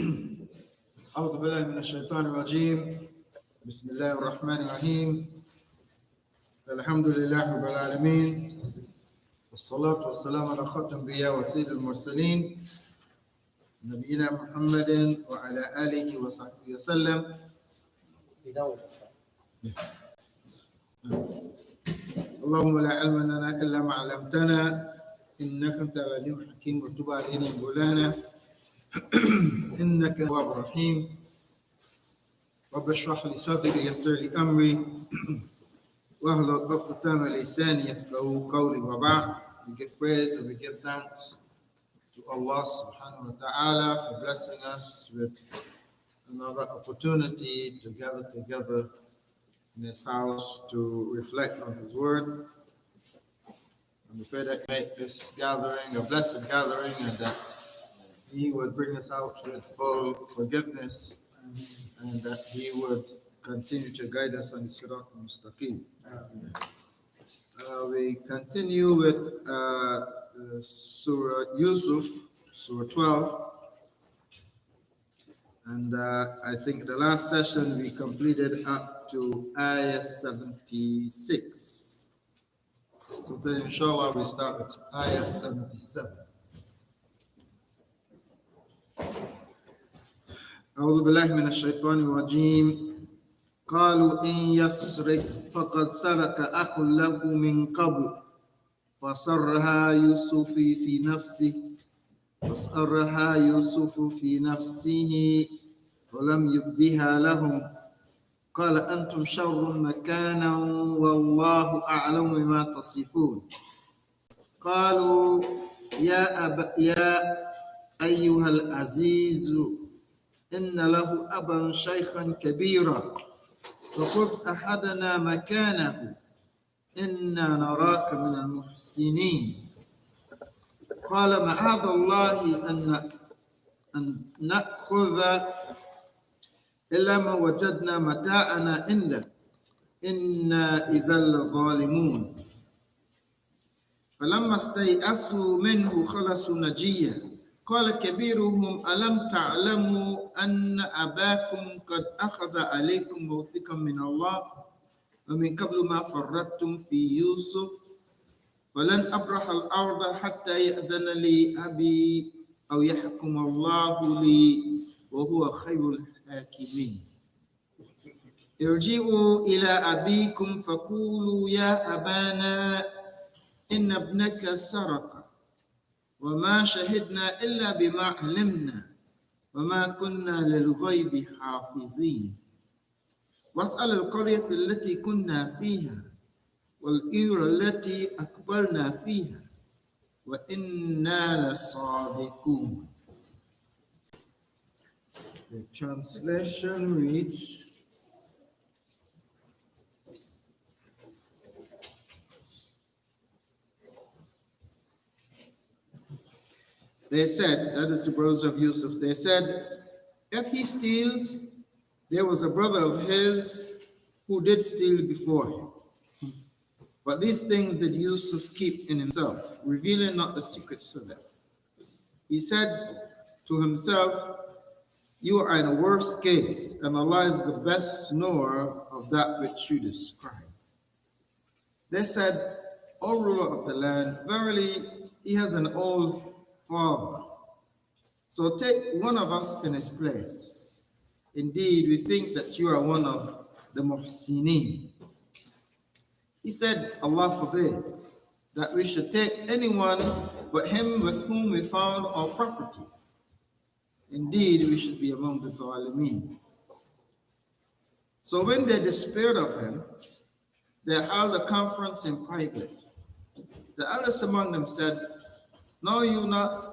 أعوذ بالله من الشيطان الرجيم. بسم الله الرحمن الرحيم. الحمد لله رب العالمين، والصلاة والسلام على خاتم الأنبياء وسيد المرسلين نبينا محمد وعلى آله وصحبه وسلم. اللهم لا علم لنا إلا ما علمتنا إنك أنت العليم الحكيم، وتب علينا مولانا إنك تواب رحيم. رب اشرح لي صدري ويسر لي أمري واحلل عقدة من لساني يفقهوا قولي. وبعد, we give praise and we give thanks to Allah subhanahu wa ta'ala for blessing us with another opportunity to gather together in His house to reflect on His word. And we pray that He make this gathering a blessed gathering, and that He would bring us out with full forgiveness, and that He would continue to guide us on the Sirat al-Mustaqim. We continue with Surah Yusuf, Surah 12. And I think the last session we completed up to Ayah 76. So today, inshallah, we start with Ayah 77. أعوذ بالله من الشيطان الرجيم. قالوا إن يسرق فقد سرق أخ له من قبل فصرها يوسف في نفسه ولم يبدها لهم قال أنتم شر مكانا والله أعلم بما تصفون. قالوا يا أيها العزيز إن له أبا شيخا كبيرا فخذ أحدنا مكانه إنا نراك من المحسنين. قال معاذ الله أن نأخذ إلا ما وجدنا متاعنا عنده إنا إذا لظالمون. فلما استيأسوا منه خلصوا نجيا قال كبيرهم ألم تعلموا أن أباكم قد أخذ عليكم موثقا من الله ومن قبل ما فرطتم في يوسف فلن أبرح الأرض حتى يأذن لي أبي أو يحكم الله لي وهو خير الحاكمين. ارجعوا إلى أبيكم فقولوا يا أبانا إن ابنك سرق وما شهدنا إلا بما علمنا وما كنا للغيب حافظين. واسأل القرية التي كنا فيها والإير التي أقبلنا فيها وإنا لصادقون. The translation reads, they said, that is the brothers of Yusuf, they said, if he steals, there was a brother of his who did steal before him. But these things did Yusuf keep in himself, revealing not the secrets to them. He said to himself, you are in a worse case, and Allah is the best knower of that which you describe. They said, O ruler of the land, verily he has an old father. So take one of us in his place. Indeed, we think that you are one of the muhsinin. He said, Allah forbid that we should take anyone but him with whom we found our property. Indeed, we should be among the zalimeen. So when they despaired of him, they held a conference in private. The eldest among them said, know you not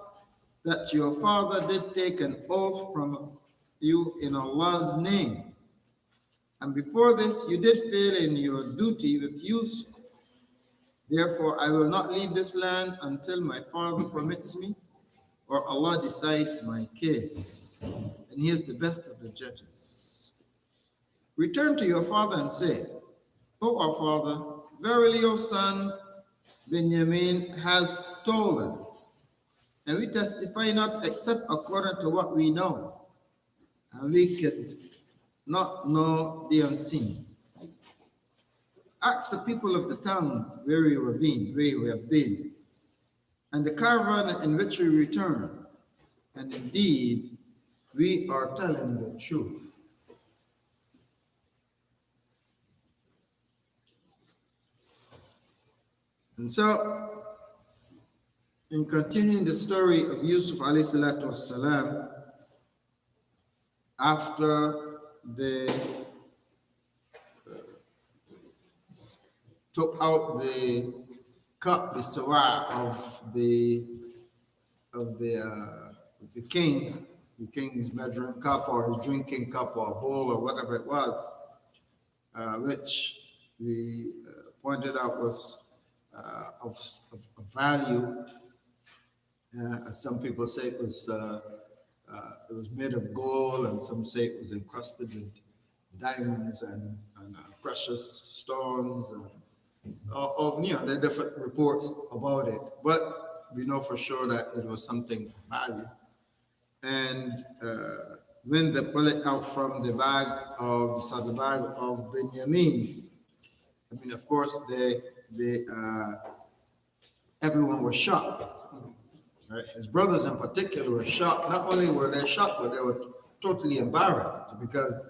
that your father did take an oath from you in Allah's name? And before this, you did fail in your duty with Yusuf. Therefore, I will not leave this land until my father permits me, or Allah decides my case. And He is the best of the judges. Return to your father and say, O our father, verily your son Benjamin has stolen, and we testify not except according to what we know. and we could not know the unseen. Ask the people of the town where we have been, and the caravan in which we return, and indeed we are telling the truth. And so, in continuing the story of Yusuf alayhi salatu wasalam, after they took out the cup, the sawa of the king, the king's measuring cup or his drinking cup or bowl or whatever it was, which we pointed out was of value. Some people say it was made of gold, and some say it was encrusted with diamonds and precious stones. There are different reports about it, but we know for sure that it was something of value. And when they pull it out from the bag of Benjamin, I mean, of course, everyone was shocked. Right? His brothers in particular were shocked. Not only were they shocked, but they were totally embarrassed because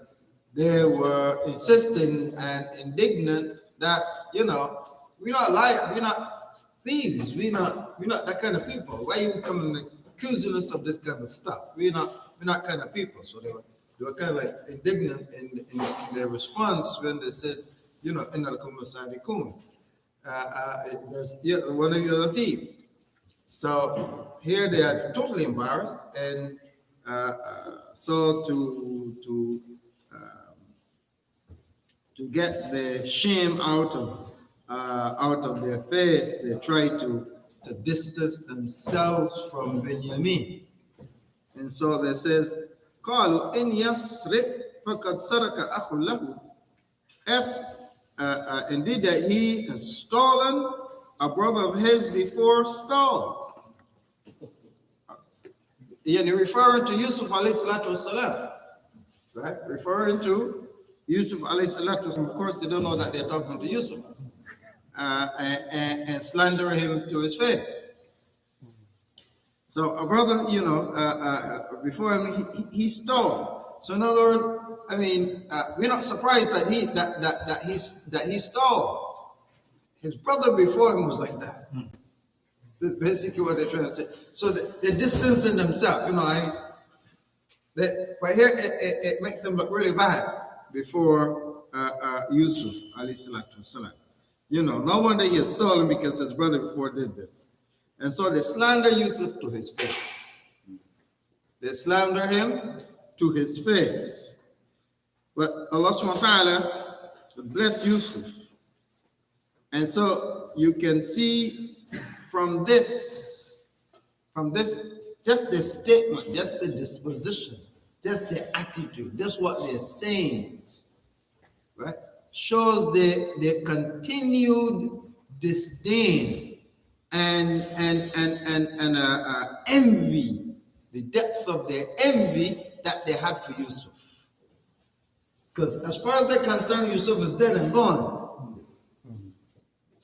they were insisting and indignant that, we're not liars, we're not thieves, we're not that kind of people. Why are you coming accusing us of this kind of stuff? We're not kind of people. So they were kind of like indignant in their response when they says, inna lakum lasadiqun. One of you are a thief. So here they are totally embarrassed, and so to get the shame out of their face, they try to distance themselves from Benjamin. And so they says, قالوا إن يسرق فقد سرق أخ له. If indeed that he has stolen, a brother of his before stole. You're referring to Yusuf alayhi salatu wasalam, right? Referring to Yusuf alayhi salatu wasalam. Of course, they don't know that they're talking to Yusuf, and slander him to his face. So a brother, before him, he stole. So in other words, I mean, we're not surprised that he stole. His brother before him was like that. That's basically what they're trying to say. So they're distancing themselves, but here it makes them look really bad before Yusuf alayhi salatu wasalam. No wonder he has stolen because his brother before did this. And so they slander Yusuf to his face. They slander him to his face. But Allah subhanahu wa ta'ala blessed Yusuf. And so you can see from this, just the statement, just the disposition, just the attitude, just what they're saying, right, shows the continued disdain and envy, the depth of their envy that they had for Yusuf. Because as far as they're concerned, Yusuf is dead and gone.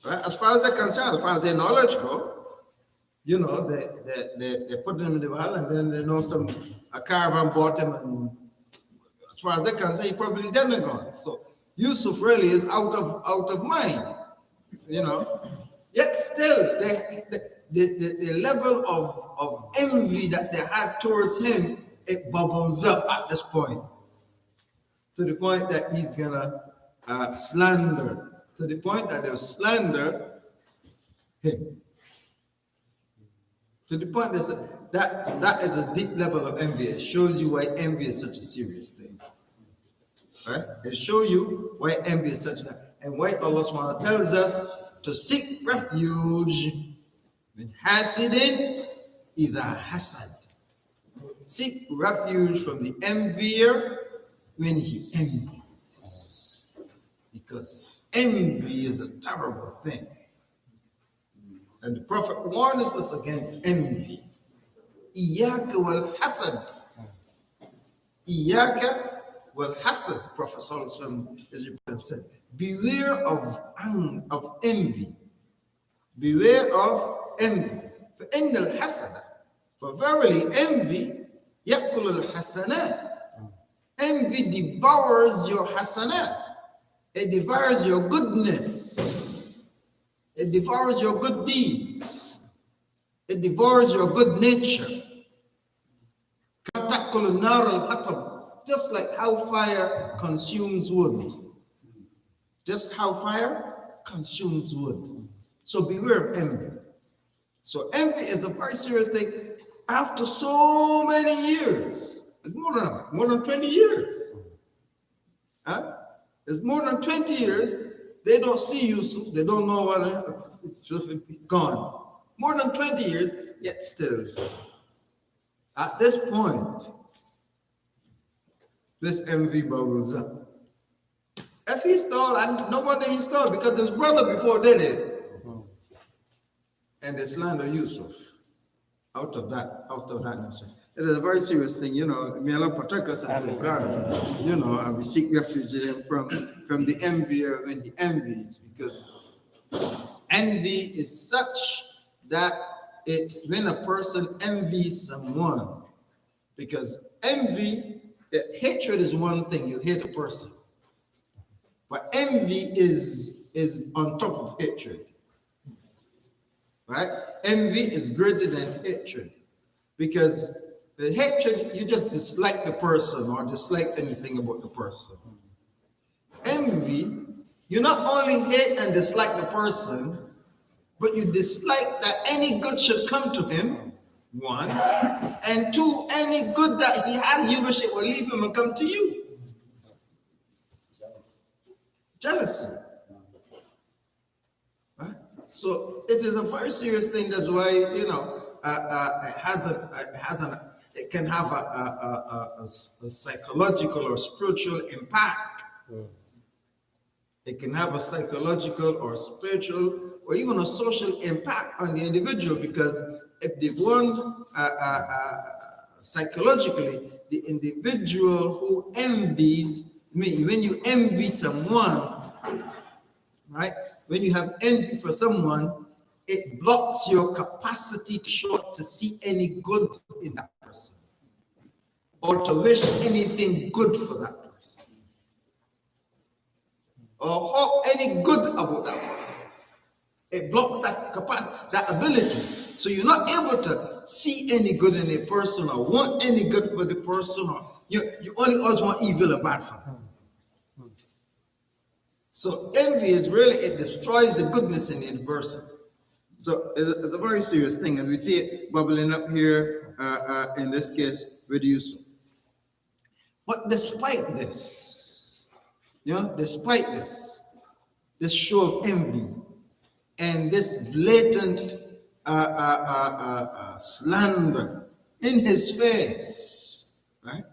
Right? As far as they're concerned, as far as their knowledge go, they put him in the well, and then they know a caravan bought him, and as far as they're concerned, he's probably dead and gone. So Yusuf really is out of mind, Yet still, the level of envy that they had towards him, it bubbles up at this point, to the point that he's gonna slander. To the point that they'll slander him. To the point that is a deep level of envy. It shows you why envy is such a serious thing. Right? It shows you why envy is such and why Allah subhanahu wa ta'ala tells us to seek refuge in hasidin idha hasad. Seek refuge from the envier when he envies. Because envy is a terrible thing. And the Prophet warned us against envy. Iyaka wal hasad. Iyaka wal hasad, Prophet Sallallahu Alaihi Wasallam said, beware of envy. Beware of envy. فإن الحسد, for verily envy, يأكل الحسنات. Envy devours your hasanat. It devours your goodness. It devours your good deeds. It devours your good nature. Just like how fire consumes wood. Just how fire consumes wood. So beware of envy. So envy is a very serious thing after so many years. It's more than 20 years. Huh? It's more than 20 years. They don't see Yusuf. They don't know what Yusuf is gone. More than 20 years, yet still. At this point, this envy bubbles up. If he stole, and no wonder he stole, because his brother before did it. And they slander Yusuf out of that nation. It is a very serious thing, May Allah protect us and safeguard us, and we seek refuge in him from the envier when he envies, because envy is such that when a person envies someone, because hatred is one thing, you hate a person, but envy is on top of hatred, right? Envy is greater than hatred, because the hatred, you just dislike the person or dislike anything about the person. Envy, you not only hate and dislike the person, but you dislike that any good should come to him, one, and two, any good that he has, you wish it will leave him and come to you. Jealousy. Right? So it is a very serious thing. That's why, it can have a psychological or spiritual impact. It can have a psychological or spiritual or even a social impact on the individual, because if the one psychologically, the individual who envies me, when you envy someone, right? When you have envy for someone, it blocks your capacity to see any good in that person or to wish anything good for that person or hope any good about that person. It blocks that capacity, that ability. So you're not able to see any good in a person or want any good for the person, or you only always want evil and bad for them. So envy is really, it destroys the goodness in the person. So it's a very serious thing, and we see it bubbling up here in this case with Yusuf. But despite this, this show of envy and this blatant slander in his face, right?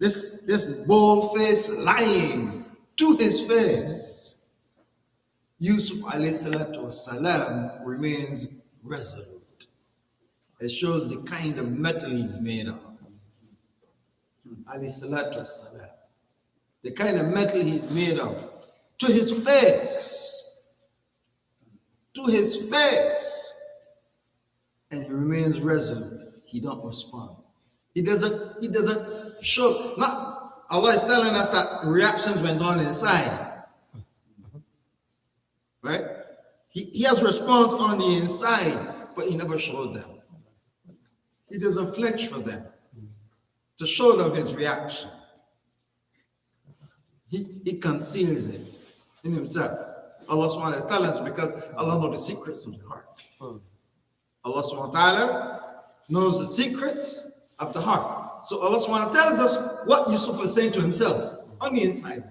This bold-faced lying to his face, Yusuf alayhi salatu wasalam remains resolute. It shows the kind of metal he's made of. Alayhi salatu wasalam. The kind of metal he's made of. To his face. To his face. And he remains resolute. He don't respond. He doesn't show. Not Allah is telling us that reactions went on inside. Right? He has response on the inside, but he never showed them. He doesn't flinch for them to show them his reaction. He conceals it in himself. Allah subhanahu wa ta'ala is telling us because Allah knows the secrets of the heart. Allah subhanahu wa ta'ala knows the secrets of the heart. So Allah subhanahu wa ta'ala tells us what Yusuf was saying to himself on the inside.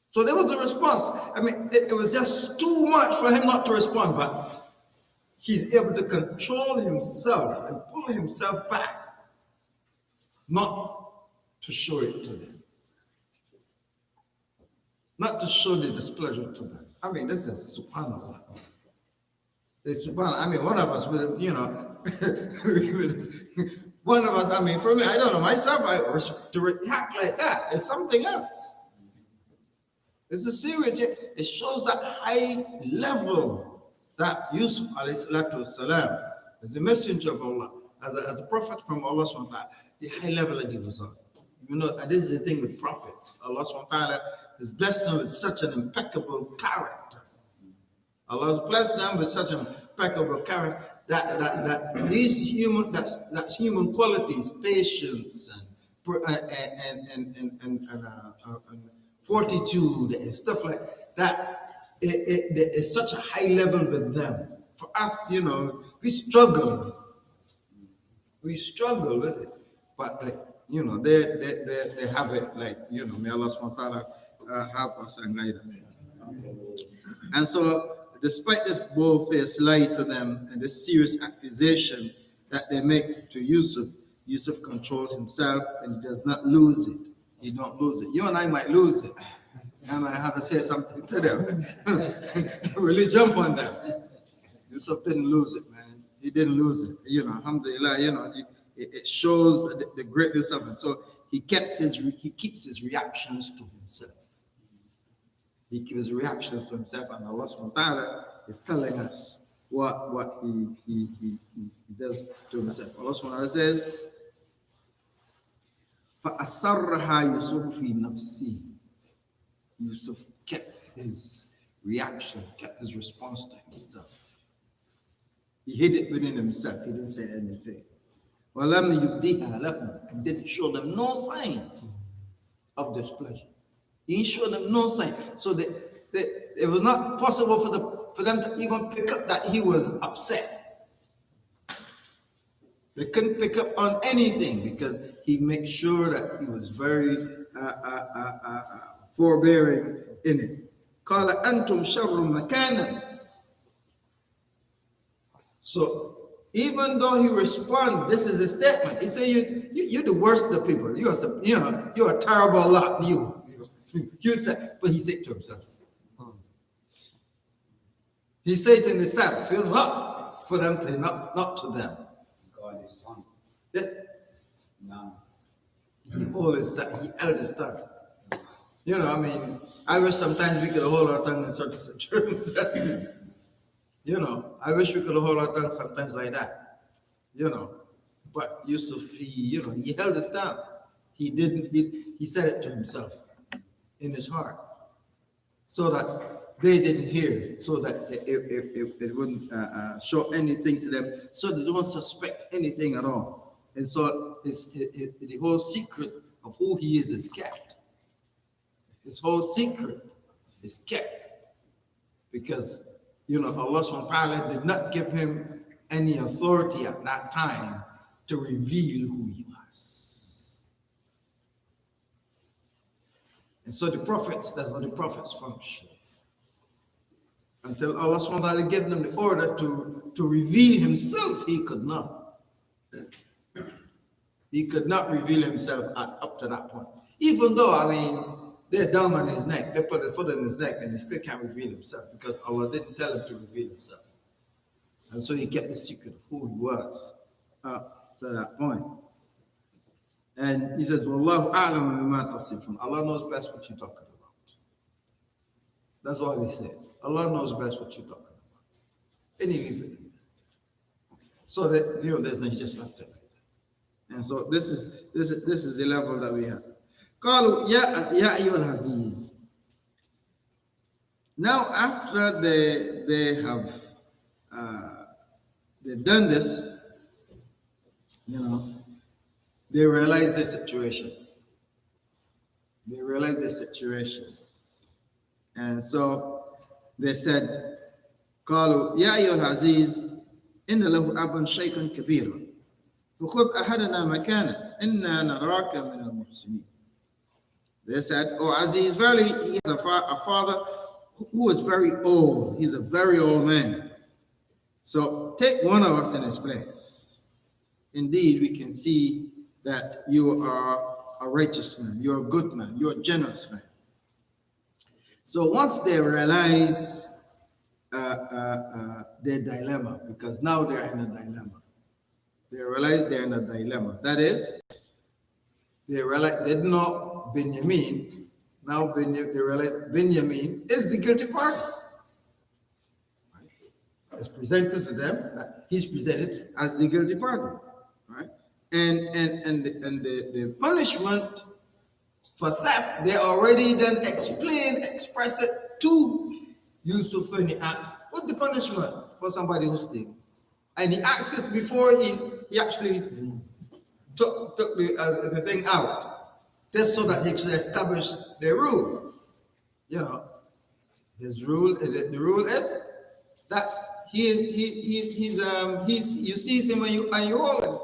So there was a response. I mean, it was just too much for him not to respond, but he's able to control himself and pull himself back, not to show it to them, not to show the displeasure to them. I mean, this is subhanAllah. It's subhanAllah. I mean, one of us would have, One of us, I mean, for me, I don't know, myself, to react like that is something else. It's a serious, it shows that high level that Yusuf alayhi salatu wasalam, as a messenger of Allah, as a prophet from Allah subhanahu wa ta'ala, the high level that he was on. You know, and this is the thing with prophets. Allah subhanahu wa ta'ala has blessed them with such an impeccable character. Allah has blessed them with such an impeccable character that these human qualities, patience and fortitude and stuff like that, it's such a high level with them. For us, you know, we struggle with it, but like, you know, they have it, like, you know, may Allah subhanahu wa ta'ala help us and guide us. And so, despite this bold-faced lie to them and this serious accusation that they make to Yusuf, Yusuf controls himself and he does not lose it. He don't lose it. You and I might lose it. I might have to say something to them. Really jump on them. Yusuf didn't lose it, man. He didn't lose it. You know, alhamdulillah, you know, it shows the greatness of it. So he keeps his reactions to himself. He gives reactions to himself, and Allah subhanahu wa ta'ala is telling us what he does to himself. Allah subhanahu wa ta'ala says, فَأَسَرَّهَا يُوسُفُ فِي نَفْسِهِ. Yusuf kept his reaction, kept his response to himself. He hid it within himself. He didn't say anything. وَلَمْ يُبْدِهَا لَهُمْ. And didn't show them no sign of displeasure. He showed them no sign. So it was not possible for them to even pick up that he was upset. They couldn't pick up on anything because he made sure that he was very forbearing in it. قَالَ أَنْتُمْ شَرٌّ مَكَانًا. So even though he responded, this is a statement. He said, you're the worst of people. You're a terrible lot. You said, but he said to himself. He said to himself, feel not for them to not to them. God is tongue. No. He held his tongue. You know, I mean, I wish sometimes we could hold our tongue in certain circumstances. You know, I wish we could hold our tongue sometimes like that. You know, but Yusuf, he held his tongue. He didn't. He said it to himself in his heart, so that they didn't hear, so that it wouldn't show anything to them, so they don't suspect anything at all. And so the whole secret of who he is kept. His whole secret is kept because, you know, Allah subhanahu wa ta'ala did not give him any authority at that time to reveal who he was. And so that's how the prophets function. Until Allah subhanahu wa ta'ala gave them the order to reveal himself, he could not. He could not reveal himself up to that point. Even though, I mean, they're down on his neck. They put their foot on his neck and he still can't reveal himself because Allah didn't tell him to reveal himself. And so he kept the secret of who he was up to that point. And he says, Wallahu a'lamu bima tasifun. Allah knows best what you're talking about. That's all he says. Allah knows best what you're talking about. And he leaves it. So that, you know, there's no, he just left it. And so this is the level that we have. قالوا يا أيها العزيز. Now after they have they've done this, you know, they realize their situation. And so they said, قالوا يا أيها العزيز إن له أبا شيخا كبيرا فخذ أحدنا مكانه إنا نراك من المحسنين. They said, oh Aziz, verily he has a father who is very old. He's a very old man. So take one of us in his place. Indeed, we can see that you are a righteous man. You're a good man. You're a generous man. So once they realize their dilemma, because now they're in a dilemma. they realize they're in a dilemma. That is, they realize they did not Benjamin. Now they realize Benjamin is the guilty party. Right? It's presented to them that he's presented as the guilty party. Right? And the punishment for theft, they already then express it to Yusuf when he asked, what's the punishment for somebody who steals? And he asked this before he actually took the thing out, just so that he could establish the rule. You know, his rule, the rule is that you seize him and you hold him.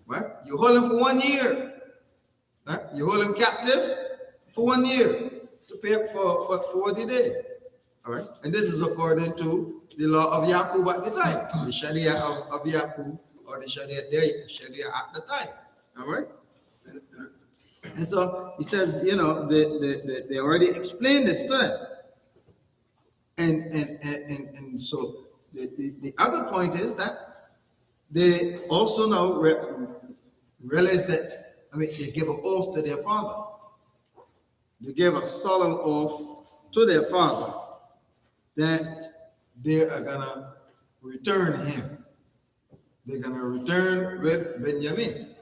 Right? You hold him for 1 year. Right? You hold him captive for 1 year to pay for the day. All right? And this is according to the law of Yaqub at the time, the Sharia of Yaqub, or the Sharia at the time. All right? And so he says, you know, they already explained this to them. And so the other point is that they also now realize that, they gave an oath to their father. They gave a solemn oath to their father that they are going to return him. They're going to return with Benjamin.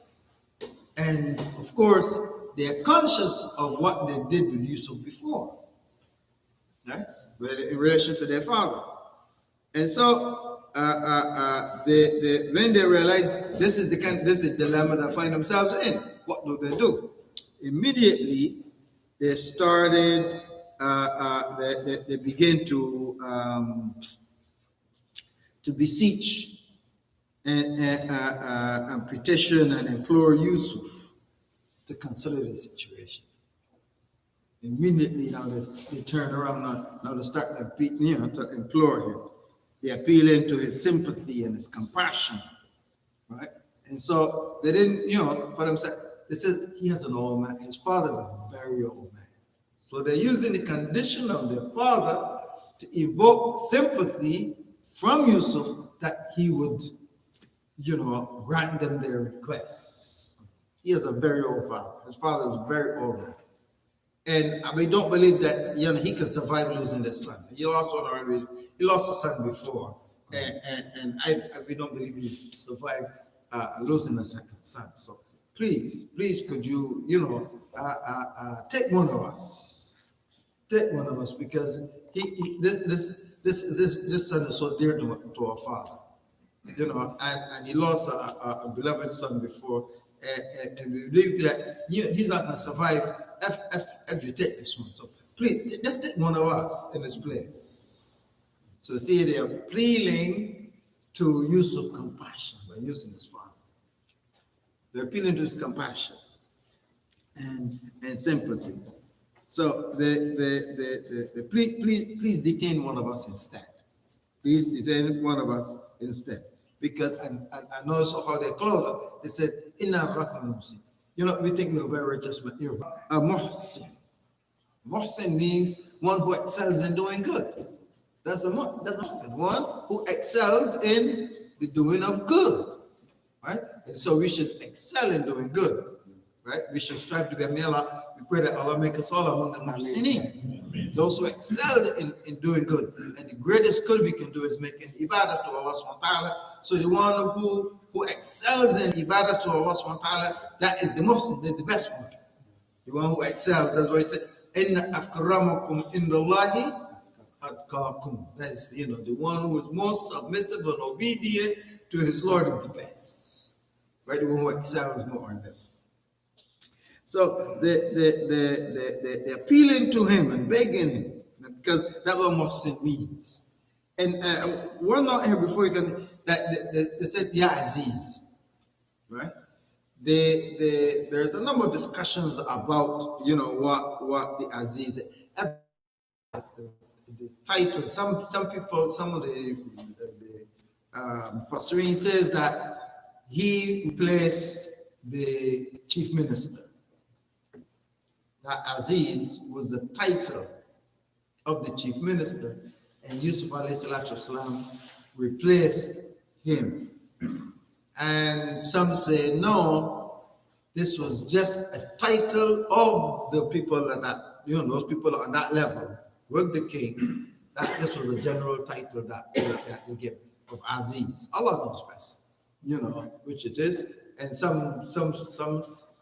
And of course, they're conscious of what they did with Yusuf before, right? In relation to their father. And so, when they realize this is the dilemma they find themselves in, what do they do? Immediately, they started. They begin to beseech and petition and implore Yusuf to consider the situation. Immediately, now they turn around now to start to implore him. They're appealing to his sympathy and his compassion, right? And so they didn't, for themselves. They said he has an old man. His father's a very old man. So they're using the condition of their father to evoke sympathy from Yusuf that he would, grant them their requests. He has a very old father. His father is very old. And we don't believe that he can survive losing his son. He lost a son before, and we don't believe he survived losing a second son. So please, could you take one of us, because this son is so dear to our father, and he lost a beloved son before, and we believe that he's not going to survive if you take this one. So please, just take one of us in his place. So see, they are appealing to Yusuf's compassion by using his father. They're appealing to his compassion and sympathy. So please detain one of us instead. Please detain one of us instead. Because and notice how they close it. They said, "Inna Rahman." We think we're very righteous, but you're a muhsin. Muhsin means one who excels in doing good. That's a muhsin, one who excels in the doing of good, right? And so we should excel in doing good, right? We should strive to be a mela. We pray that Allah make us all among the muhsinin, those who excel in doing good. And the greatest good we can do is making ibadah to Allah subhanahu wa ta'ala. So the one who excels in ibadah to Allah subhanahu wa ta'ala, that is the muhsin, that's the best one. The one who excels, that's why he said, Inna akramakum indallahi atqakum. That's, the one who is most submissive and obedient to his Lord is the best. Right? The one who excels more in this. So they're appealing to him and begging him, because that's what muhsin means. And one note here before you can, they said, Ya Aziz, right? There's a number of discussions about, what the Aziz, the title. Some people, some of the Fasireen says that he replaced the chief minister. That Aziz was the title of the chief minister, and Yusuf alayhi salatu wasalam replaced him And some say, no, this was just a title of the people those people on that level with the king, that this was a general title that they gave of Aziz. Allah knows best, which it is. And some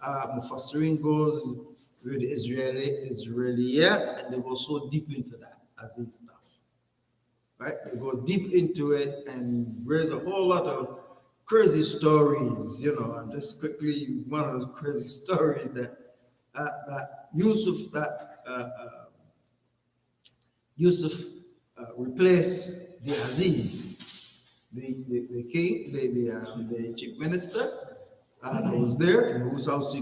Mufassirin goes with Israeliyat, and they go so deep into that Aziz stuff. Right? They go deep into it and raise a whole lot of crazy stories, and just quickly, one of those crazy stories that Yusuf replaced the Aziz, the king, the chief minister that was there, in whose house he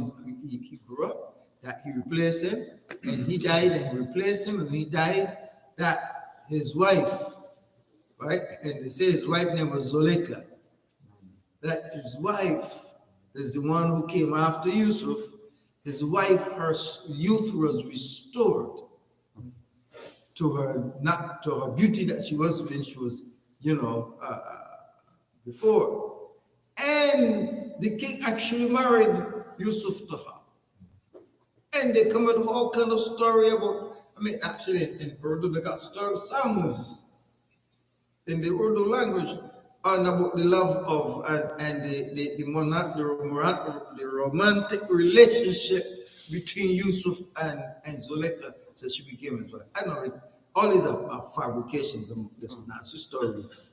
grew up, that he replaced him, and he died, and he replaced him, and he died, that his wife, right, and they say his wife's name was Zuleika, that his wife is the one who came after Yusuf. His wife, her youth was restored to her, not to her beauty that she was when she was, before. And the king actually married Yusuf to her. And they come with all kind of story about, actually in Urdu, they got songs in the Urdu language on about the love of and the romantic relationship between Yusuf and Zuleika, so she became his wife. I know all these are fabrications, these Nazi stories.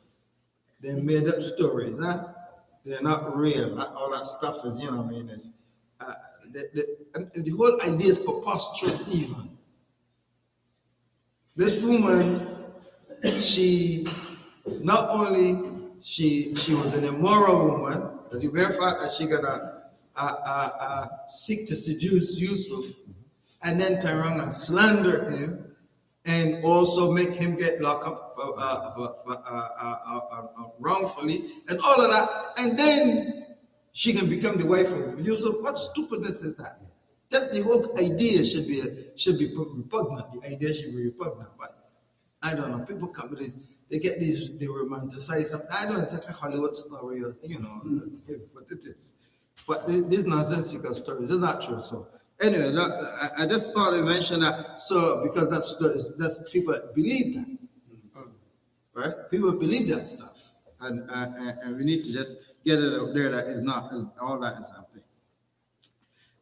They're made up stories, huh? They're not real. All that stuff is, it's the whole idea is preposterous even. This woman, she not only she was an immoral woman, but the very fact that she gonna seek to seduce Yusuf and then turn around and slander him and also make him get locked up wrongfully and all of that, and then she can become the wife of Yusuf. What stupidness is that? Just the whole idea should be repugnant. The idea should be repugnant, but I don't know. People come with this. They get these. They romanticize something. I don't know. It's like a Hollywood story, but it is. But these nonsensical stories is not true. So anyway, I just thought I mentioned that. So because that's people believe that, right? People believe that stuff, and we need to just get it out there that is not all that is happening.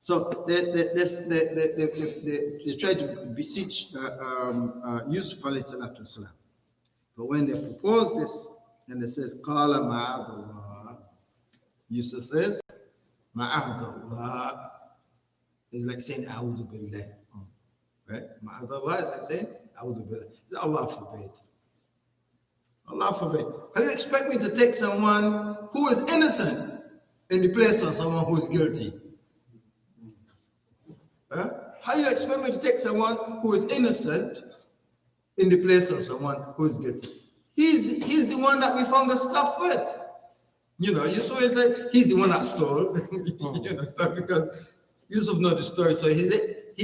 So they try to beseech Yusuf alayhi salatu wasalam. But when they propose this, and it says, Qala ma'adallah, Yusuf says, ma'adallah, is like saying, A'udhu billah. Right? Ma'adallah is like saying, A'udhu billah. It's Allah forbid. Allah forbid. How do you expect me to take someone who is innocent in the place of someone who is guilty? Huh? How do you expect me to take someone who is innocent in the place of someone who is guilty? He's the one that we found the stuff with. Yusuf said he's the one that stole. Stuff because Yusuf knows the story. So he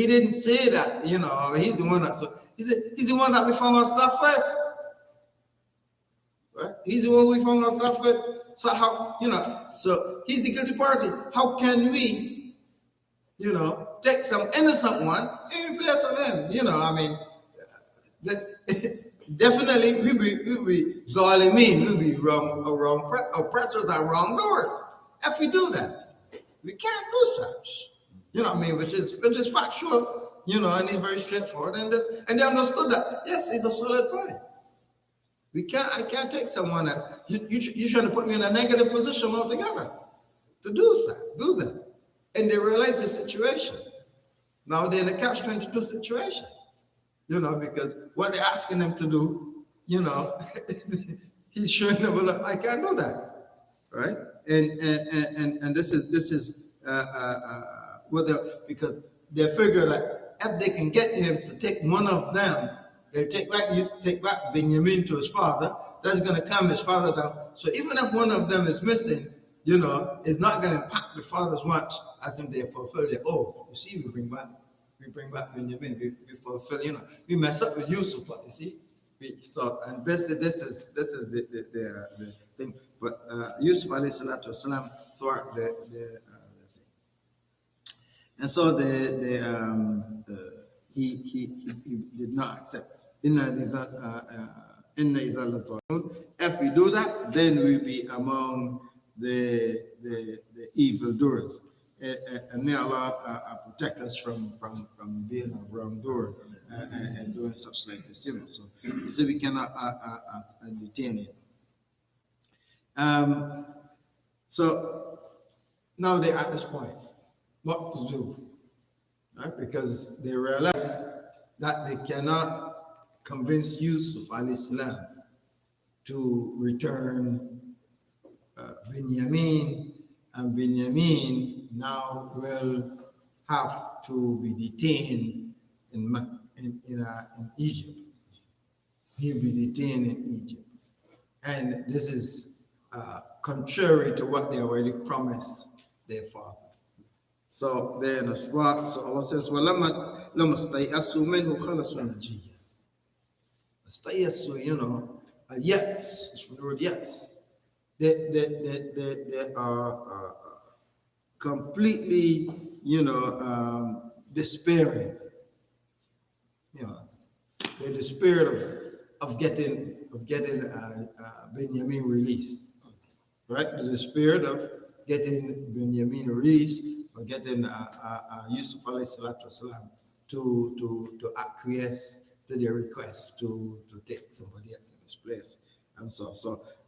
didn't say that, he's the one that stole. He said he's the one that we found our stuff with. Right? He's the one we found our stuff with. So how, so he's the guilty party. How can we, take some innocent one in place of him? Definitely we'll be zalimin, we'll be wrong oppressors and wrongdoers if we do that. We can't do such. Which is factual, and it's very straightforward. And they understood that, yes, it's a solid point. I can't take someone that's you're trying to put me in a negative position altogether to do that. And they realize the situation. Now they're in a catch-22 situation. Because what they're asking them to do, he's showing them, well, I can't do that, right? And this is because they figure that if they can get him to take one of them, they take back Benjamin to his father. That's going to calm his father down. So even if one of them is missing, it's not going to impact the fathers much as if they fulfill their oath. You see, we bring back Benjamin. We fulfill. We mess up with Yusuf, but you see. And basically, this is thing. But Yusuf alayhi salatu wasalam thought the thing. And so he did not accept. If we do that, then we'll be among the evildoers. And may Allah protect us from being a wrongdoer and doing such like this. So we cannot detain it. So now they're at this point. What to do? Right? Because they realize that they cannot convince Yusuf alayhi salam to return Benjamin, and Benjamin now will have to be detained in Egypt. He'll be detained in Egypt. And this is contrary to what they already promised their father. So then as what? So Allah says, وَلَمَّا اسْتَيْأَسُوا مِنْهُ خَلَصُوا نَجِيًّا. Istayyasu, yes, it's from the word yes. They are completely, despairing. They're despaired of getting Benjamin released, right? They're despaired of getting Benjamin released or getting Yusuf alayhi salatu wasalam to acquiesce to their request to take somebody else in his place. And so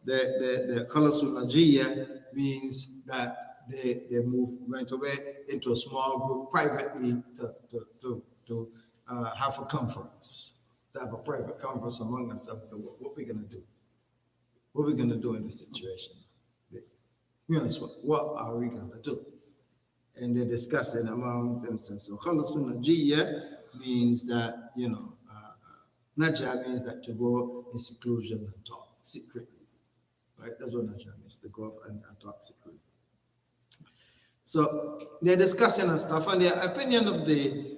the Khalasul Najiyya means that they went away into a small group privately to have a conference, to have a private conference among themselves. What we're going to do? What are we going to do in this situation? What are we going to do? And they're discussing among themselves. So Khalasul Najiyya means that, Najah means that to go in seclusion and talk secretly, right? That's what Najah means, to go and talk secretly. So they're discussing and stuff, and the opinion of the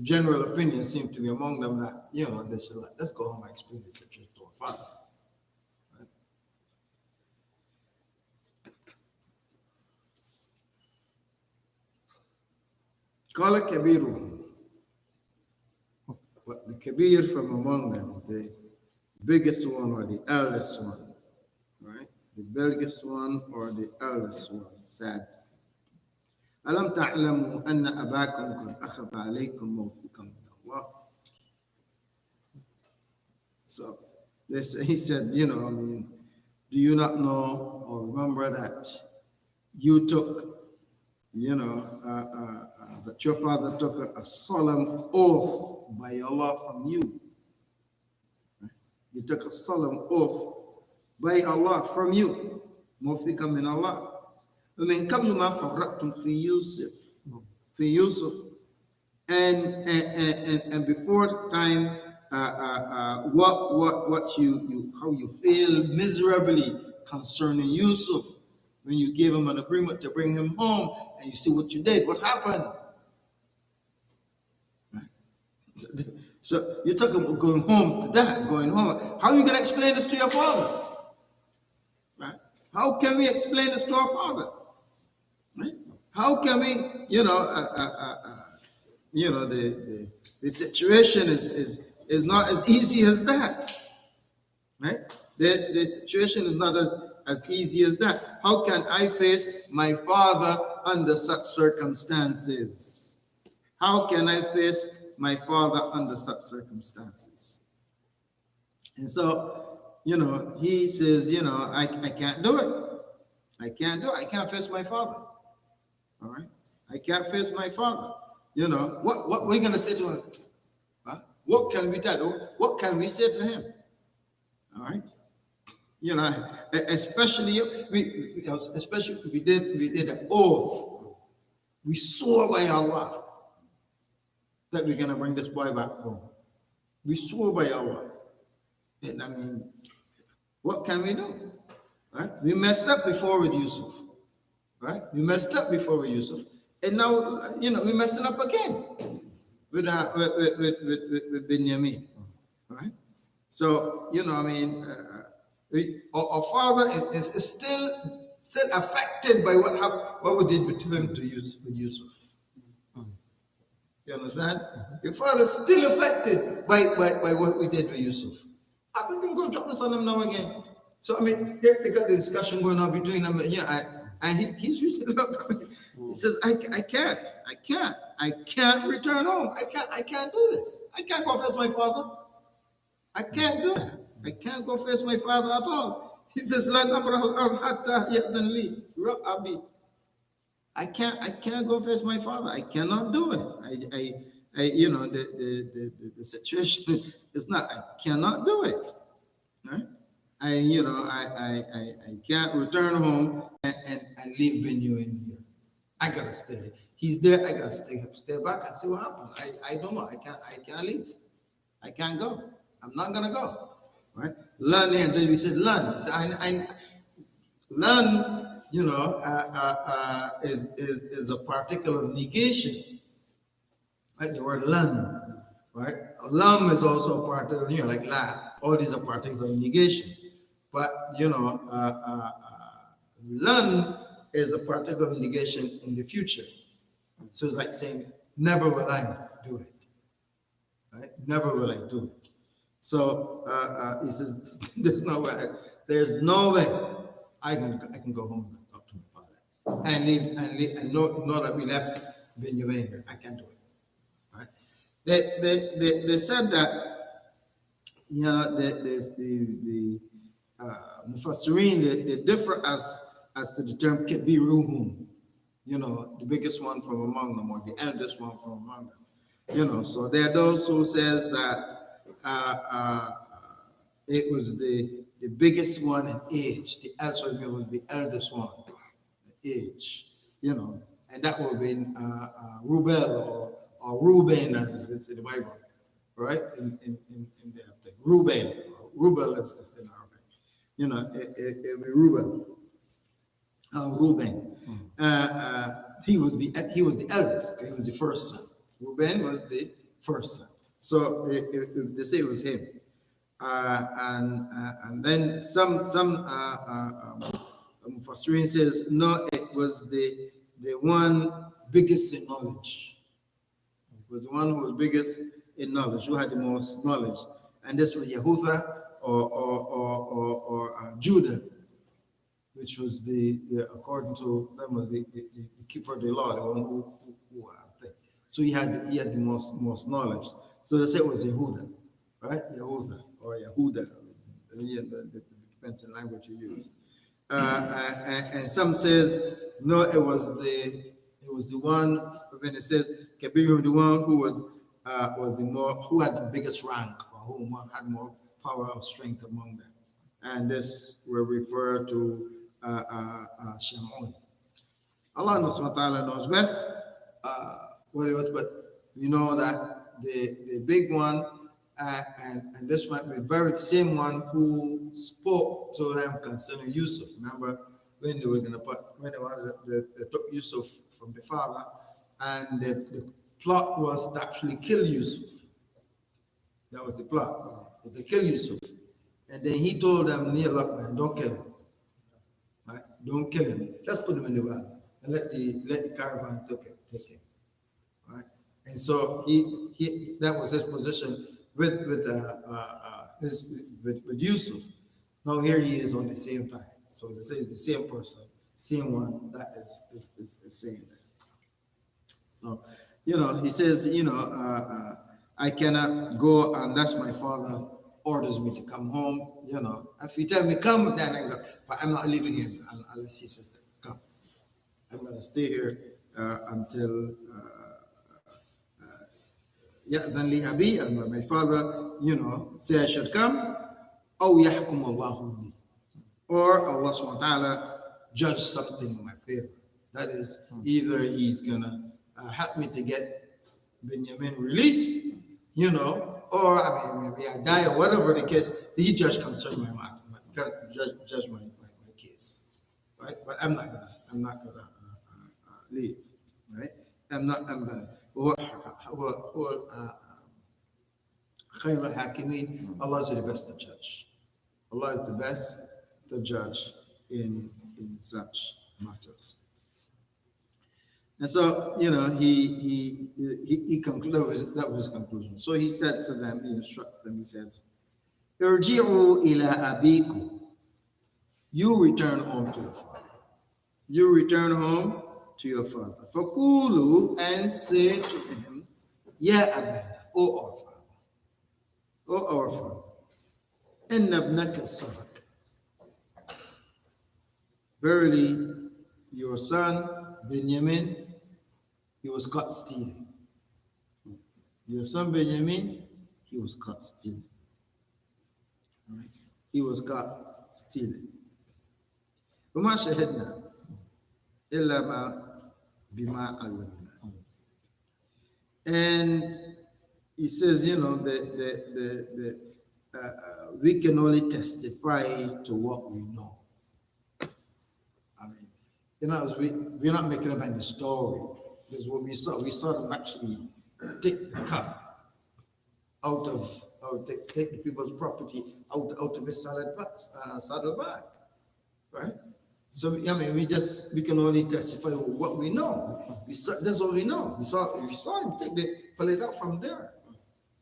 general opinion seemed to be among them that, they should let's go home and explain the situation to our father. Right? Qala kabiruhum. But the kabir from among them, the biggest one or the eldest one, right? The biggest one or the eldest one said, Alam ta'lamu anna abakum qad akhadha alaykum mawthiqan min Allah. So he said, do you not know or remember that you took, that your father took a solemn oath by Allah from you. You took a solemn oath by Allah from you. Mawthiqan min Allah. ومن قبل ما فرطتم في يوسف. And before time, what you how you feel miserably concerning Yusuf when you gave him an agreement to bring him home, and you see what you did. What happened? So you're talking about going home. How are you going to explain this to your father? Right? How can we explain this to our father? Right? How can we, the situation is not as easy as that. Right? The situation is not as easy as that. How can I face my father under such circumstances? How can I face my father under such circumstances? And so, he says, I can't do it. I can't face my father. All right? I can't face my father. What we're going to say to him? Huh? What can we tell? What can we say to him? All right? Especially we did an oath. We swore by Allah that we're going to bring this boy back home. We swore by Allah. And what can we do? Right? We messed up before with Yusuf. Right? We messed up before with Yusuf. And now, we're messing up again with Benjamin. Right? So, Our father is still affected by what we did with him with Yusuf. You understand? Your father is still affected by what we did with Yusuf. I think I'm going to drop this on him now again. So I mean, here they got the discussion going on between them here, and he's recently look. He says, I can't return home. I can't do this. I can't go face my father. I can't do that. I can't go face my father at all. He says, I can't go face my father. I cannot do it. The situation is not, I cannot do it. Right? I can't return home and leave Benjamin here. I gotta stay. He's there. I gotta stay back and see what happens. I don't know. I can't leave. I can't go. I'm not gonna go. Right? Learn here. Then we said learn. So I learn. Is a particle of negation. Like the word learn. Right? Lam is also a part of like la. All these are particles of negation. But learn is a particle of negation in the future. So it's like saying, never will I do it. Right? Never will I do it. So he says, there's no way I can go home and talk to my father and leave and know that we left Benjamin here. I can't do it. Right? They said that there's the Mufassirin, they differ as to the term Kebiruhum, the biggest one from among them or the eldest one from among them. So there are those who says that it was the biggest one in age. The answer was the eldest one in age, and that would have been Rubel or Reuben, as it's in the Bible, right? In the thing. Rubel is this in Arabic. It would be Reuben. Reuben. He was the eldest. He was the first son. Reuben was the first son. So they say it was him. And then some Mufassirin says no, it was the one biggest in knowledge. It was the one who was biggest in knowledge, who had the most knowledge, and this was Yehuda or Judah, which was the according to them was the keeper of the law, the one who so he had the most knowledge. So they say it was Yehuda, right? Yehuda or Yehuda, depends on language you use. And some says no, it was the one. When it says Kabir, the one who was who had the biggest rank or who had more power or strength among them, and this will refer to Shamun. Allah subhanahu wa ta'ala knows best what it was, but you know that the big one, and this might be the same one who spoke to them concerning Yusuf. Remember when they were going to they took Yusuf from the father, and the plot was to actually kill Yusuf. That was the plot, was to kill Yusuf. And then he told them, look, man, don't kill him. Right? Don't kill him. Just put him in the valley and let the caravan take him. Right? And so he that was his position with Yusuf. Now here he is on the same time. So they say it's the same person, same one that is saying this. So, he says, I cannot go unless my father orders me to come home. If he tell me come, then I go. But I'm not leaving here unless he says that. Come. I'm going to stay here until then li abi, and my father, say I should come. أو يحكم الله لي, or Allah subhanahu wa ta'ala judge something in my favor. That is, either he's gonna help me to get Benjamin released, or maybe I die or whatever the case. He judge concerning judge my case, right? But I'm not gonna leave, right? I'm gonna. Allah is the best to judge. Allah is the best to judge in such matters. And so, he concluded, that was his conclusion. So he said to them, he instructs them, he says, Irji'u ila abikum. You return home to your father. You return home to your father. Fakulu, and say to him, Ya abana, O our father. O our father. Inna ibnaka sarak. Verily, your son, Benjamin, he was caught stealing. Your son, Benjamin, he was caught stealing. All right? He was caught stealing. وما شهدنا إلا بما علمنا. And he says, we can only testify to what we know. I mean, we're not making up any story. This is what we saw. We saw them actually take the cup take the people's property out of his saddlebag, right? So we can only testify what we know. That's what we know. We saw him pull it out from there.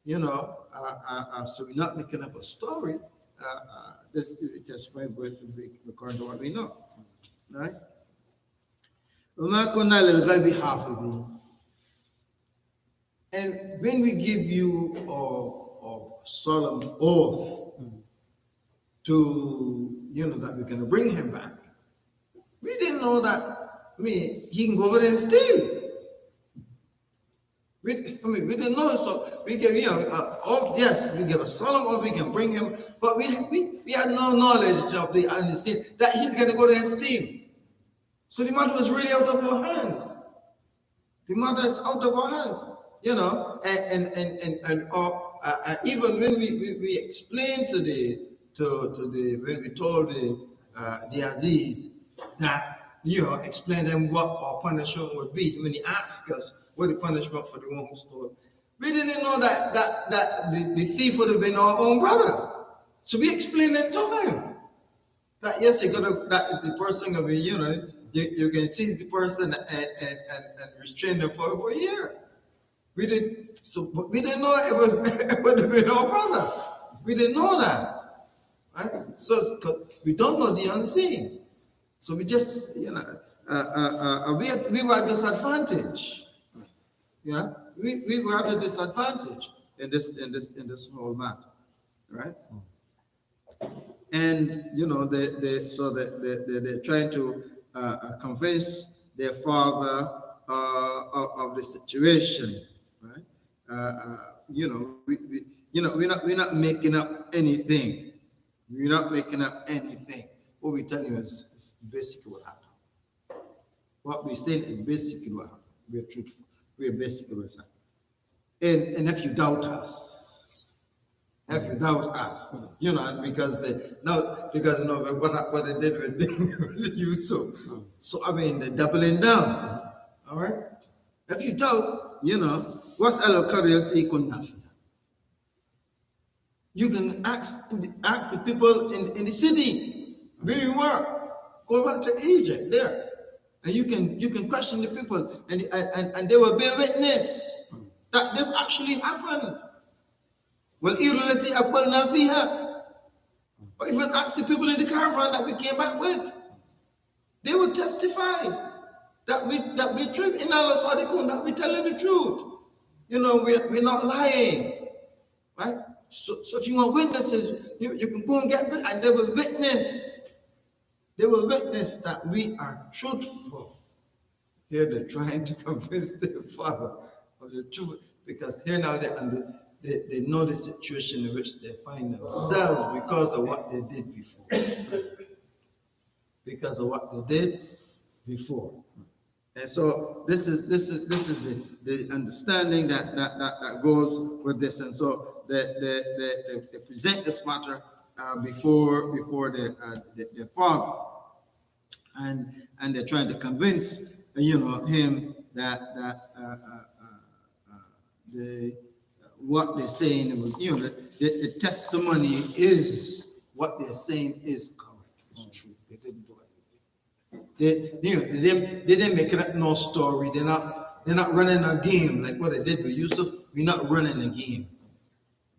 So we're not making up a story. This we testify according to what we know, right? وَمَا كُنَّا لِلْغَيْبِ حَافِظِينَ. And when we give you a solemn oath to, that we're going to bring him back, we didn't know that, he can go over there and steal. We didn't know, so we gave, oath, yes, we give a solemn oath, we can bring him, but we had no knowledge of the unseen, that he's going to go there and steal. So the matter was really out of our hands. The matter is out of our hands, and even when we explained when we told the Aziz that, explain them what our punishment would be, when he asked us what the punishment for the one who stole, we didn't know that the thief would have been our own brother. So we explained it to him. That yes, that the person will be, you can seize the person and restrain them for over a year. But we didn't know it would have been our brother. We didn't know that, right? So we don't know the unseen. So we just, we were at disadvantage. We were at a disadvantage in this whole matter, right? And they're trying to convince their father of the situation, right? We're not making up anything. We're not making up anything. What we tell you is basically what happened. What we say is basically what happened. We're truthful. We're basically what's happened. And if you doubt us, because what they did with you, so they're doubling down. All right. If you doubt, what's al-qaryati kunna. You can ask the people in the city where you were. Go back to Egypt there, and you can question the people, and they will bear witness that this actually happened. Well, or even ask the people in the caravan that we came back with. They will testify that we true in Allah Sadiqun, that we telling the truth. We're not lying, right? So if you want witnesses, you can go and get witnesses, and they will witness. They will witness that we are truthful. Here they're trying to convince their father of the truth, because here now they know the situation in which they find themselves because of what they did before. Because of what they did before. And so this is the understanding that goes with this. And so they present this matter before their father, and they're trying to convince him that what they're saying was the testimony is what they're saying is correct. It's true. They didn't do anything. They didn't make it up no story. They're not running a game like what they did with Yusuf. We're not running a game.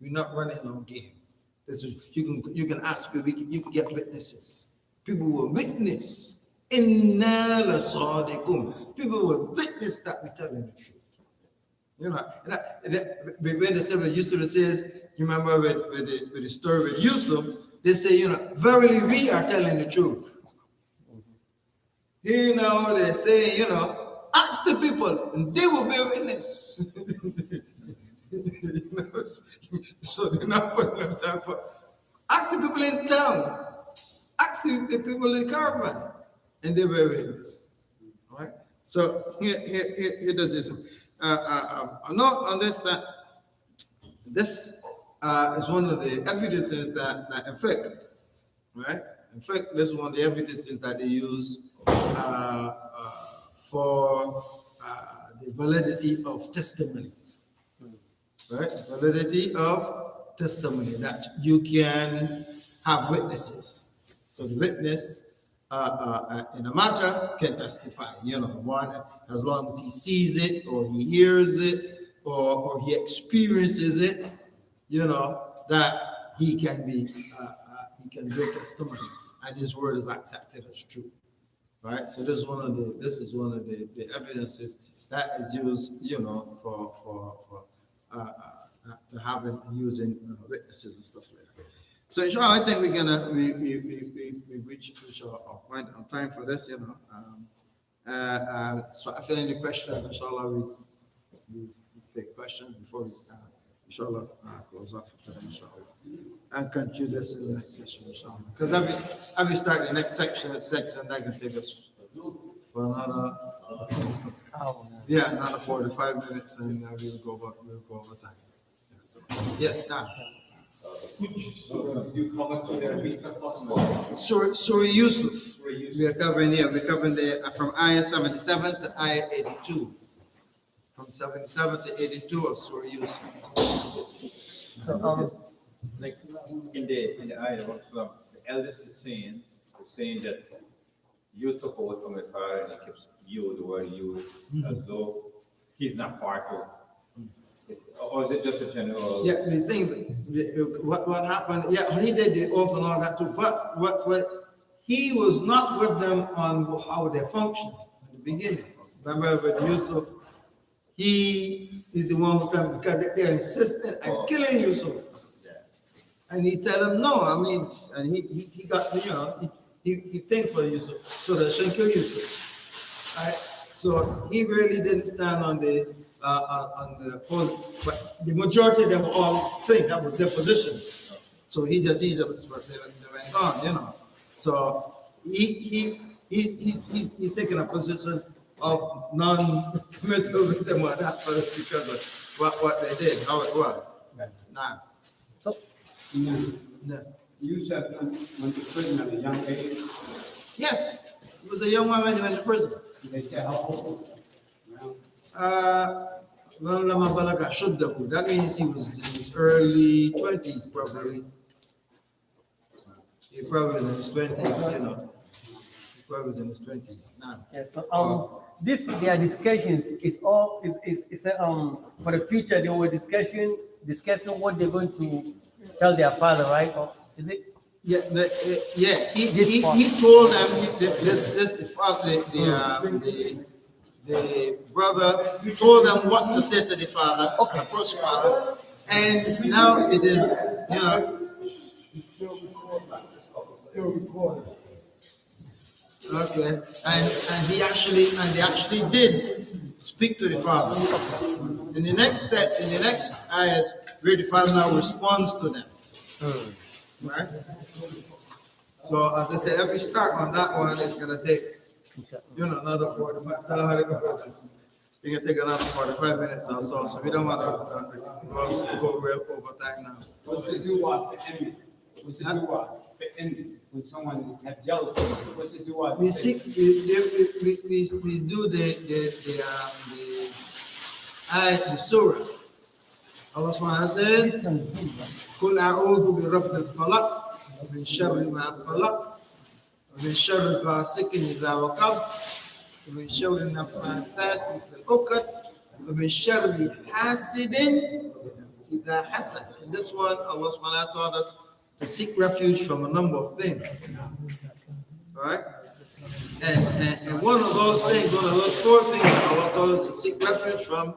We're not running no game. This is you can ask people. You can get witnesses. People will witness. Inna la sadiqun. People will witness that we're telling the truth. You know, when the seven Yusuf says, you remember with the story with Yusuf, they say, verily we are telling the truth. They say, ask the people, and they will be a witness. So they're not putting themselves up. Ask the people in town, ask the people in caravan, and they will be a witness. All right? So here does this. Not understand. This is one of the evidences that in fact, right? In fact, this is one of the evidences that they use for the validity of testimony, right? Validity of testimony, that you can have witnesses. So the witness in a matter can testify, one, as long as he sees it or he hears it or he experiences it, that he can give testimony and his word is accepted as true. Right? So this is one of the evidences that is used, for to having using witnesses and stuff like that. So inshallah, I think we're gonna we reach our point on time for this, So if there are any questions, inshallah, we take questions before we inshallah close off for today, inshallah, and continue this in the next session, inshallah. Because every start the next section that can take us for another another 45 minutes, and we'll go over time. Yes, now. Did you cover to the least possible? Surah Yusuf. We are covering here. We're covering from ayah 77 to ayah 82. From 77 to 82 of Surah Yusuf. So, like in the ayah, the eldest is saying that you took over from the father and he keeps you, the word you, as though he's not part of. Or is it just a general? Yeah, the thing, what happened? Yeah, he did the oath and all that too. But what he was not with them on how they functioned in the beginning. Remember with Yusuf, he is the one who come because they're insistent on killing Yusuf. And he tell them no. I mean, and he got he thanked for Yusuf so they shouldn't kill Yusuf. Right? So he really didn't stand on the whole, but the majority of them all think that was their position. So he just sees it, but they went on, So he's taking a position of non-committal with them on that because of what they did, how it was. Now, So, You said went to prison at a young age. yes, he was a young man when he went to prison. They said how old? That means he was in his early 20s, probably. He probably was in his 20s, He probably was in his 20s. Now, so their discussions is for the future. They were discussing what they're going to tell their father, right? Or is it? Yeah, he told them the brother told them what to say to the father, approach the father, and now it is, Still recording. okay, and they actually did speak to the father. In the next ayah, where the father now responds to them, right? So as I said, every start on that one is gonna take. Another 45. We can take another 45 minutes or so. So we don't want to go over time now. What's the do-what for ending? What's the do-what for ending? When someone had jealousy, what's the do-what? We seek. We do the surah. Allah Subhanahu says, "Qul a'udhu bi rabbil falaq, ومن شر ما خلق ومن شر غاسق إذا وقب ومن شر النفاثات في العقد ومن شر حاسد إذا حسد. In this one, Allah subhanahu wa ta'ala taught us to seek refuge from a number of things. Right? And one of those things, one of those four things that Allah taught us to seek refuge from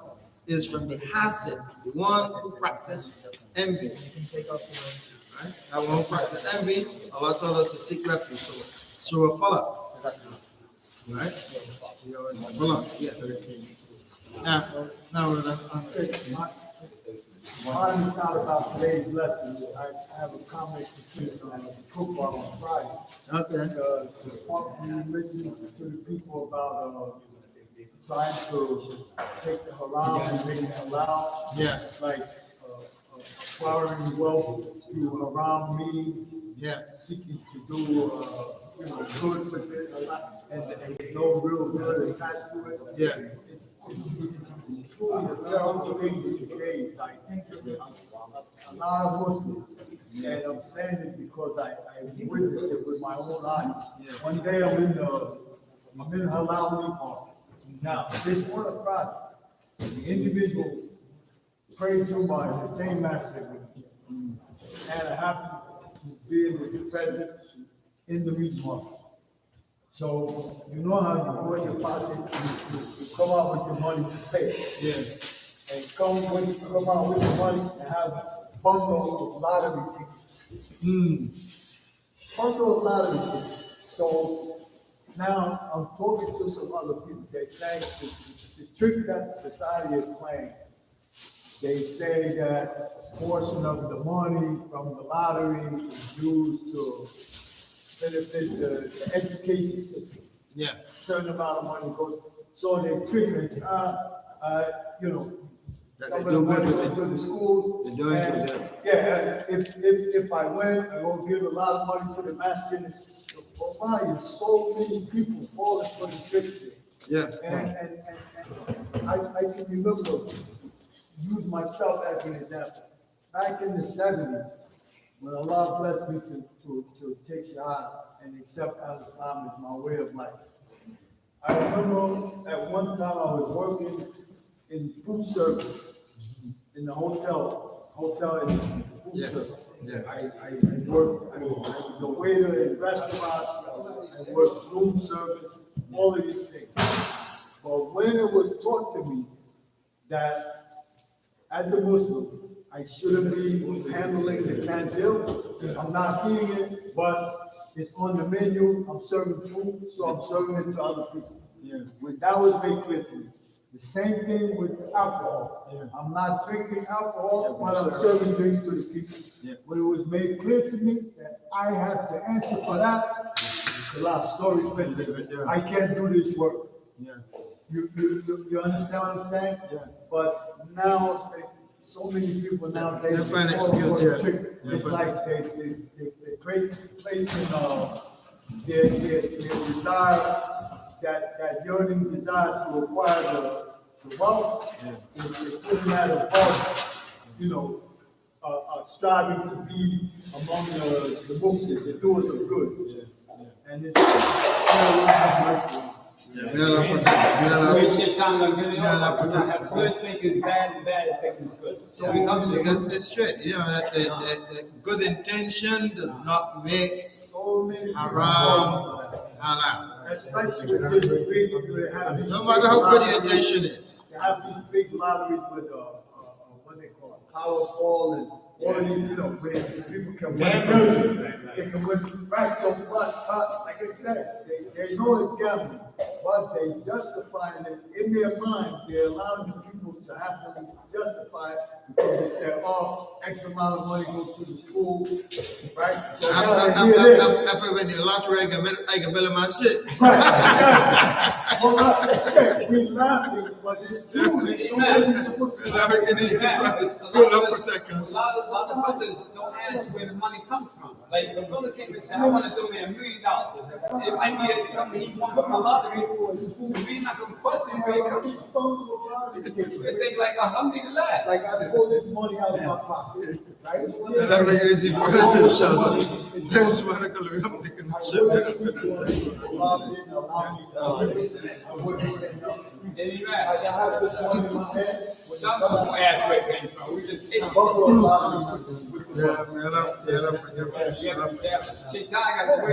is from the hasid, the one who practices envy. Right? That one who practices envy, Allah taught us to seek refuge. So, Surah Falaq. Right? Falaq, yes. Now we're done. Mine is not about today's lesson. I have a comment to see on the football on Friday. Okay. The point you mentioned to the people about trying to take the halal and make it halal. Yeah. Like acquiring wealth through haram means. Yeah. Seeking to do good with it, and there's no real good attached to it. Yeah. It's truly a terrible thing these days. Like, a lot of Muslims, and I'm saying it because I witnessed it with my own eyes. Yeah. One day I'm in halal meat market. Now, this on a Friday, the individual prayed Jumu'ah in the same masjid with me, and I happened to be in his presence in the meat market. So you know how you go in your pocket, you come out with your money to pay. Yeah. And come out with your money and have a bundle of lottery tickets. Bundle of lottery tickets. So now I'm talking to some other people. They say the trick that the society is playing. They say that a portion of the money from the lottery is used to benefit the education system. Yeah. Certain amount of money goes, so they trigger it, That some of they the do money good goes with to the schools. They're doing and, to this. Yeah, if I win, I will give a lot of money to the masjid. But why is so many people falling for the tricks here? Yeah. And I can remember, use myself as an example. Back in the 70s, when Allah blessed me to take Shahada and accept Al-Islam as my way of life. I remember at one time I was working in food service in the hotel industry, food Yeah. service. Yeah. I was a waiter in restaurants, I worked room service, all of these things. But when it was taught to me that as a Muslim, I shouldn't be handling the cantil, I'm not eating it, but it's on the menu, I'm serving food, so I'm serving it to other people. Yeah. When that was made clear to me. The same thing with alcohol. Yeah. I'm not drinking alcohol, Yeah, but I'm serving drinks to the people. Yeah. When it was made clear to me that I had to answer for that, the last story finished. I can't do this work. Yeah. You understand what I'm saying? Yeah. But now, so many people nowadays. They find fall excuse, for the yeah. trick. Yeah, It's find- like they placing their desire, that yearning desire to acquire the wealth, they putting that above, striving to be among the Muslims, the doers of good. And it's Yeah. May Allah protect. May Allah- Waste your time on getting Yeah, off. that protect Have us. good thinkers bad and bad thinkers good. So we come to It's straight. You know that the good intention does not make so many haram halal. especially with this big, they have these No big matter how good your lotteries. intention is. They have these big lotteries with what they call it, Powerball and all of these, where people can win millions. They can win, right? So, but like I said, they know it's gambling, but they justifying it in their mind. They're allowing the people to have them justify it because they say, X amount of money goes to the school, right? So now they hear this. After when the lottery, I can build my shit. Well, like I said, we laughing, but it's true. So many people. Allah protect us. lot of brothers don't ask where the money comes from. Like, the brother came and said, I want to donate $1 million. It might be something he wants from the lottery. We're not going to question where it comes from. They think like, alhamdulillah. Like I pull this money out of my pocket, right? That's what you receive for us, inshallah. Thanks, Barakallah. We have taken a ship here to this day. Allah didn't allow me to I wouldn't say no. Amen. Like I have this money in my hand. Some people ask where it came from. We just take it. Buffalo lottery. Yeah, may Allah forgive us. Yeah, Shaitan got the way.